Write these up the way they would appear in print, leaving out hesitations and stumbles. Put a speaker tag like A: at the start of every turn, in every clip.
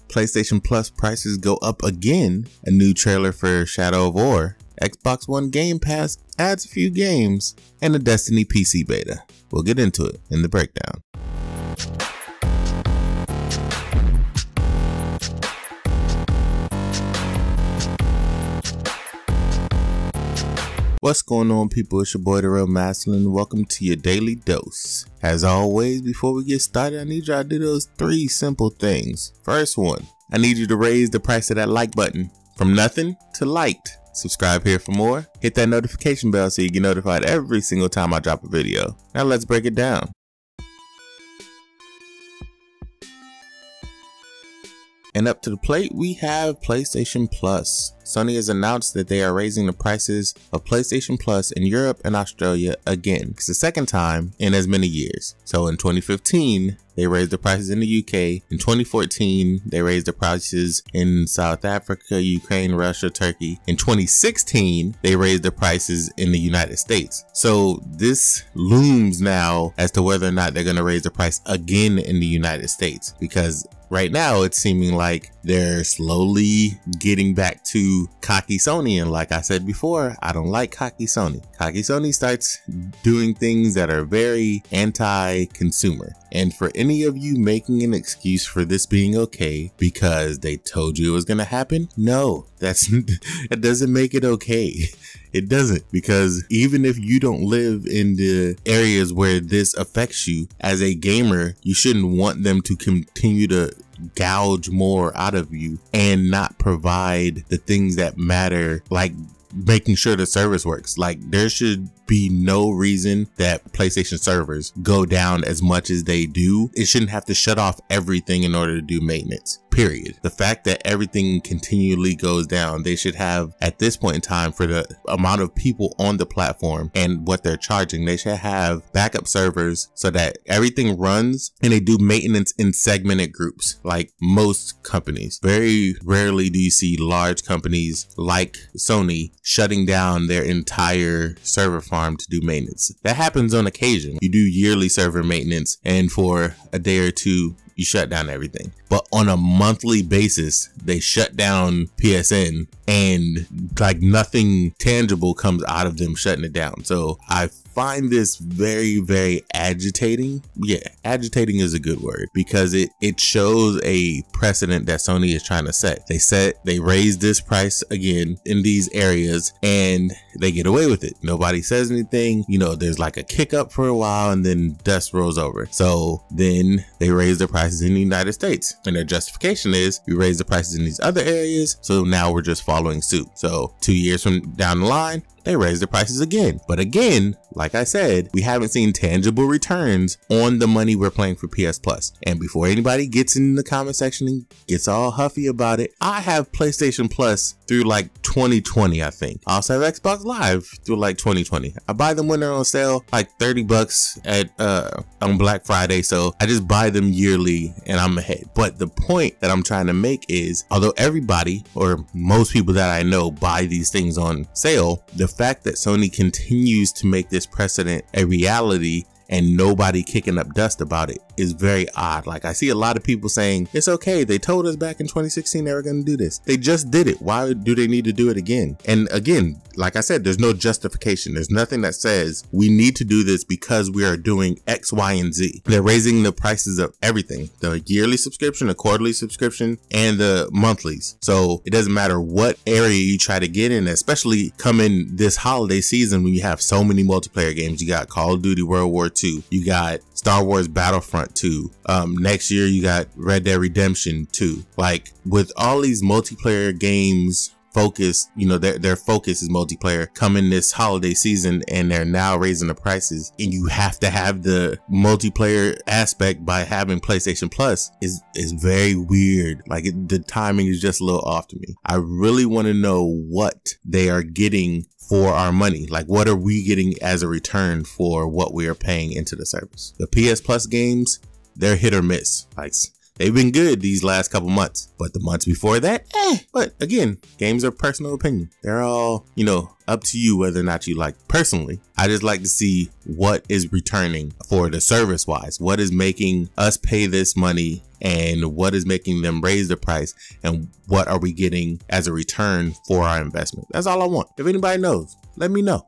A: PlayStation Plus prices go up again, a new trailer for Shadow of War, Xbox One Game Pass adds a few games, and a Destiny PC beta. We'll get into it in the breakdown. What's going on, people? It's your boy DaRealMastalin. Welcome to your daily dose. As always, before we get started, I need y'all to do those 3 simple things. First one, I need you to raise the price of that like button from nothing to liked. Subscribe here for more. Hit that notification bell so you get notified every single time I drop a video. Now let's break it down. And up to the plate, we have PlayStation Plus. Sony has announced that they are raising the prices of PlayStation Plus in Europe and Australia again. It's the second time in as many years. So in 2015, they raised the prices in the UK. In 2014, they raised the prices in South Africa, Ukraine, Russia, Turkey. In 2016, they raised the prices in the United States. So this looms now as to whether or not they're going to raise the price again in the United States, because right now it's seeming like they're slowly getting back to cocky Sony. And like I said before, I don't like cocky Sony. Cocky Sony starts doing things that are very anti-consumer. And for any of you making an excuse for this being okay because they told you it was going to happen, no, that doesn't make it okay. It doesn't, because even if you don't live in the areas where this affects you as a gamer, you shouldn't want them to continue to gouge more out of you and not provide the things that matter, like making sure the service works. Like, there should be no reason that PlayStation servers go down as much as they do. It shouldn't have to shut off everything in order to do maintenance, period. The fact that everything continually goes down, they should have, at this point in time, for the amount of people on the platform and what they're charging, they should have backup servers so that everything runs, and they do maintenance in segmented groups like most companies. Very rarely do you see large companies like Sony shutting down their entire server farm to do maintenance. That happens on occasion. You do yearly server maintenance, and for a day or two you shut down everything. But on a monthly basis, they shut down PSN, and like nothing tangible comes out of them shutting it down. So I find this very, very agitating. Yeah, agitating is a good word, because it shows a precedent that Sony is trying to set. They raised this price again in these areas and they get away with it. Nobody says anything. You know, there's like a kick up for a while and then dust rolls over. So then they raise the prices in the United States, and their justification is we raise the prices in these other areas, so now we're just following suit. So 2 years from down the line, they raise the prices again. But again, like I said, we haven't seen tangible returns on the money we're paying for PS Plus. And before anybody gets in the comment section and gets all huffy about it, I have PlayStation Plus through like 2020, I think. I also have Xbox Live through like 2020. I buy them when they're on sale, like 30 bucks at on Black Friday. So I just buy them yearly and I'm ahead. But the point that I'm trying to make is, although everybody or most people that I know buy these things on sale, the fact that Sony continues to make this precedent a reality and nobody kicking up dust about it is very odd. Like, I see a lot of people saying it's okay, they told us back in 2016 they were going to do this. They just did it. Why do they need to do it again? And again, like I said, there's no justification. There's nothing that says we need to do this because we are doing X, Y, and Z. They're raising the prices of everything, the yearly subscription, the quarterly subscription, and the monthlies. So it doesn't matter what area you try to get in, especially coming this holiday season when you have so many multiplayer games. You got Call of Duty World War II, you got Star Wars Battlefront 2, next year you got Red Dead Redemption 2. Like, with all these multiplayer games focused, you know, their focus is multiplayer coming this holiday season, and they're now raising the prices, and you have to have the multiplayer aspect by having PlayStation Plus is very weird. Like, the timing is just a little off to me. I really want to know what they are getting for our money. Like, what are we getting as a return for what we are paying into the service? The PS Plus games, they're hit or miss. Like, they've been good these last couple months, but the months before that, But again, games are personal opinion. They're all, up to you whether or not you like. Personally, I just like to see what is returning for the service wise, what is making us pay this money and what is making them raise the price, and what are we getting as a return for our investment. That's all I want. If anybody knows, let me know.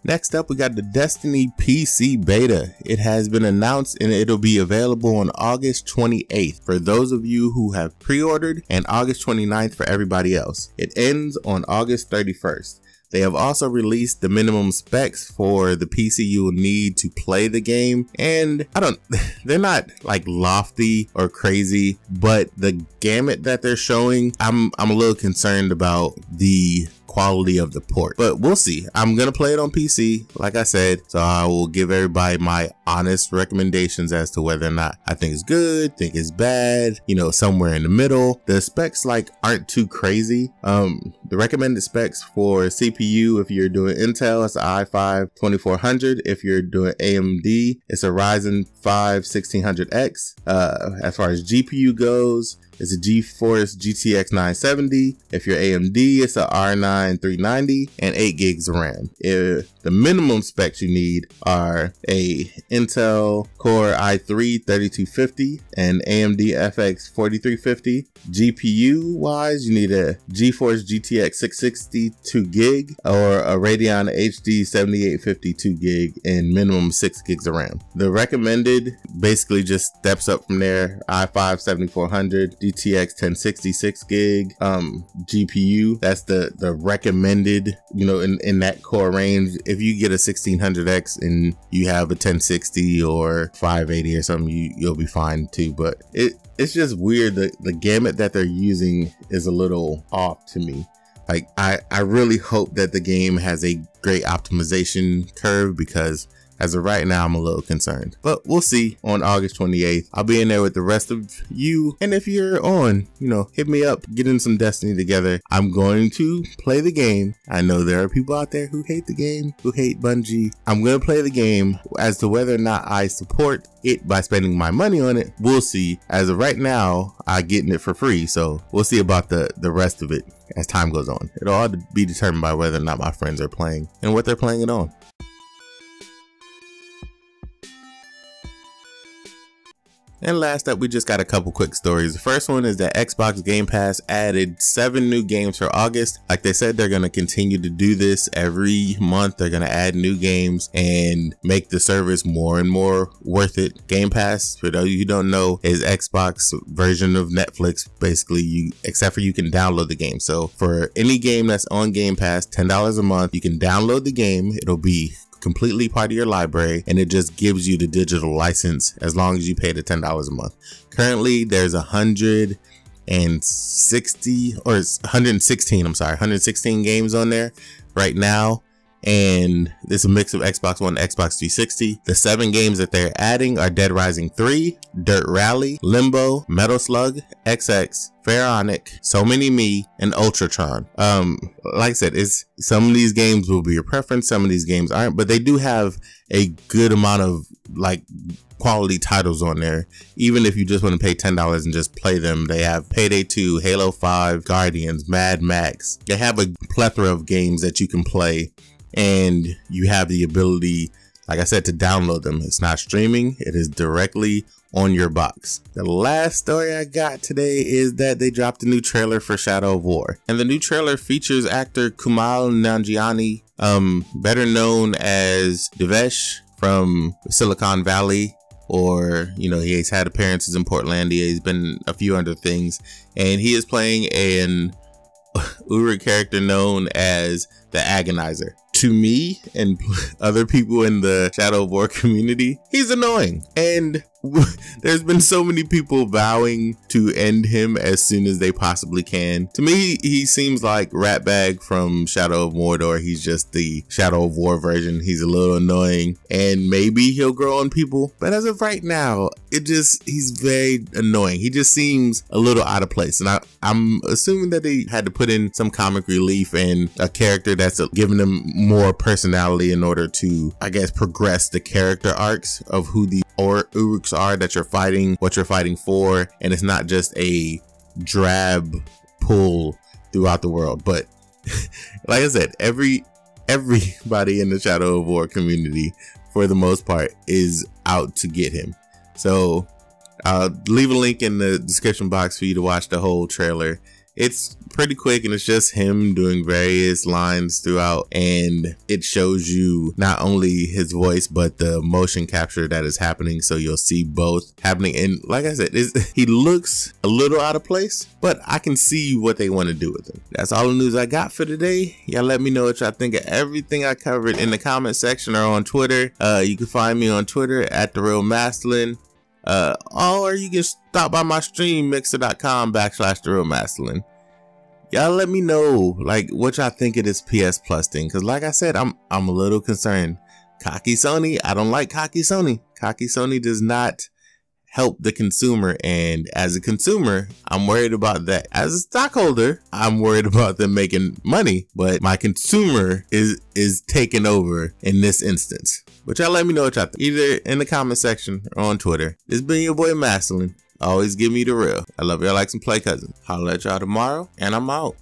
A: Next up, we got the Destiny PC beta. It has been announced and it'll be available on August 28th for those of you who have pre-ordered, and August 29th for everybody else. It ends on August 31st. They have also released the minimum specs for the PC you will need to play the game, and they're not like lofty or crazy, but the gamut that they're showing, I'm a little concerned about the quality of the port, but we'll see. I'm gonna play it on PC, like I said, so I will give everybody my honest recommendations as to whether or not I think it's good, think it's bad, somewhere in the middle. The specs aren't too crazy. The recommended specs for CPU, if you're doing Intel, it's an i5-2400. If you're doing AMD, it's a Ryzen 5 1600X. As far as GPU goes, it's a GeForce GTX 970. If you're AMD, it's a R9 390 and 8 gigs of RAM. The minimum specs you need are a Intel Core i3 3250 and AMD FX 4350. GPU wise, you need a GeForce GTX 660 2 gig or a Radeon HD 7850 2 gig and minimum 6 gigs of RAM. The recommended basically just steps up from there. i5 7400, GTX 1060 6 gig, GPU. That's the recommended, in that core range. If you get a 1600X and you have a 1060 or 580 or something, you'll be fine too. But it's just weird. The gamut that they're using is a little off to me. I really hope that the game has a great optimization curve, because as of right now, I'm a little concerned, but we'll see on August 28th. I'll be in there with the rest of you. And if you're on, hit me up, get in some Destiny together. I'm going to play the game. I know there are people out there who hate the game, who hate Bungie. I'm going to play the game. As to whether or not I support it by spending my money on it, we'll see. As of right now, I'm getting it for free. So we'll see about the rest of it as time goes on. It'll all be determined by whether or not my friends are playing and what they're playing it on. And last up, we just got a couple quick stories. The first one is that Xbox Game Pass added 7 new games for August. Like they said, they're going to continue to do this every month. They're going to add new games and make the service more and more worth it. Game Pass, for those of you who don't know, is Xbox version of Netflix. Basically, except for you can download the game. So for any game that's on Game Pass, $10 a month, you can download the game. It'll be completely part of your library, and it just gives you the digital license as long as you pay the $10 a month. Currently, there's 116 games on there right now, and it's a mix of Xbox One, Xbox 360. The 7 games that they're adding are Dead Rising 3, Dirt Rally, Limbo, Metal Slug, XX, Pharaonic, So Many Me, and Ultratron. Like I said, some of these games will be your preference, some of these games aren't, but they do have a good amount of quality titles on there. Even if you just want to pay $10 and just play them, they have Payday 2, Halo 5, Guardians, Mad Max. They have a plethora of games that you can play, and you have the ability, like I said, to download them. It's not streaming, it is directly on your box. The last story I got today is that they dropped a new trailer for Shadow of War, and the new trailer features actor Kumail Nanjiani, better known as Devesh from Silicon Valley, or he's had appearances in Portlandia. He's been a few other things, and he is playing an Uruk character known as the Agonizer. To me and other people in the Shadow of War community, he's annoying. And there's been so many people vowing to end him as soon as they possibly can. To me, he seems like Ratbag from Shadow of Mordor. He's just the Shadow of War version. He's a little annoying, and maybe he'll grow on people, but as of right now, he's very annoying. He just seems a little out of place, and I'm assuming that they had to put in some comic relief and a character that's giving them more personality in order to, I guess, progress the character arcs of who the Uruks are that you're fighting, what you're fighting for, and it's not just a drab pull throughout the world. But like I said, everybody in the Shadow of War community, for the most part, is out to get him. So I'll leave a link in the description box for you to watch the whole trailer. It's pretty quick, and it's just him doing various lines throughout, and it shows you not only his voice but the motion capture that is happening, so you'll see both happening. And like I said, he looks a little out of place, but I can see what they want to do with him. That's all the news I got for today. Y'all let me know what y'all think of everything I covered in the comment section or on Twitter. You can find me on Twitter at DaRealMastalin. Or you can stop by my stream, mixer.com/DaRealMastalin. Y'all let me know like what y'all think of this PS Plus thing, because like I said, I'm a little concerned. Cocky Sony, I don't like cocky Sony. Cocky Sony does not help the consumer, and as a consumer, I'm worried about that. As a stockholder, I'm worried about them making money, but my consumer is taking over in this instance. But y'all let me know what y'all think, either in the comment section or on Twitter. This been your boy Mastalin. Always give me the real. I love y'all like some play cousins. Holla at y'all tomorrow, and I'm out.